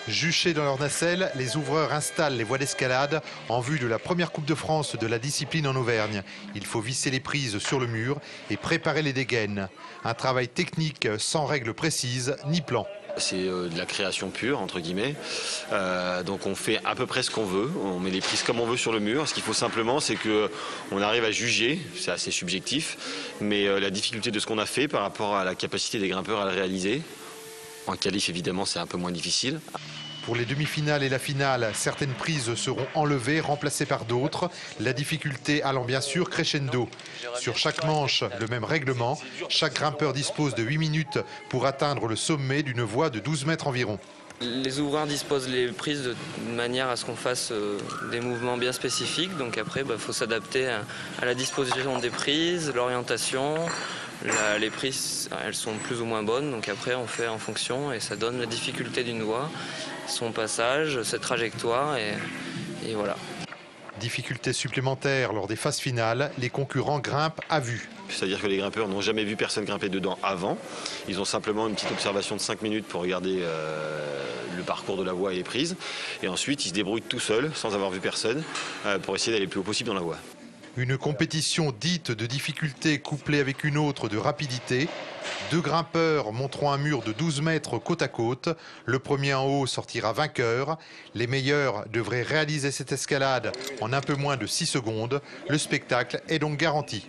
Juchés dans leur nacelle, les ouvreurs installent les voies d'escalade en vue de la première Coupe de France de la discipline en Auvergne. Il faut visser les prises sur le mur et préparer les dégaines. Un travail technique sans règles précises ni plan. C'est de la création pure, entre guillemets. Donc on fait à peu près ce qu'on veut. On met les prises comme on veut sur le mur. Ce qu'il faut simplement, c'est qu'on arrive à juger. C'est assez subjectif. Mais la difficulté de ce qu'on a fait par rapport à la capacité des grimpeurs à le réaliser. En qualif, évidemment, c'est un peu moins difficile. Pour les demi-finales et la finale, certaines prises seront enlevées, remplacées par d'autres. La difficulté allant bien sûr crescendo. Sur chaque manche, le même règlement. Chaque grimpeur dispose de 8 minutes pour atteindre le sommet d'une voie de 12 mètres environ. Les ouvreurs disposent les prises de manière à ce qu'on fasse des mouvements bien spécifiques. Donc après, faut s'adapter à la disposition des prises, l'orientation. Les prises, elles sont plus ou moins bonnes, donc après on fait en fonction et ça donne la difficulté d'une voie, son passage, sa trajectoire et voilà. Difficulté supplémentaire lors des phases finales, les concurrents grimpent à vue. C'est-à-dire que les grimpeurs n'ont jamais vu personne grimper dedans avant. Ils ont simplement une petite observation de 5 minutes pour regarder le parcours de la voie et les prises. Et ensuite, ils se débrouillent tout seuls, sans avoir vu personne, pour essayer d'aller le plus haut possible dans la voie. Une compétition dite de difficulté couplée avec une autre de rapidité. 2 grimpeurs monteront un mur de 12 mètres côte à côte. Le premier en haut sortira vainqueur. Les meilleurs devraient réaliser cette escalade en un peu moins de 6 secondes. Le spectacle est donc garanti.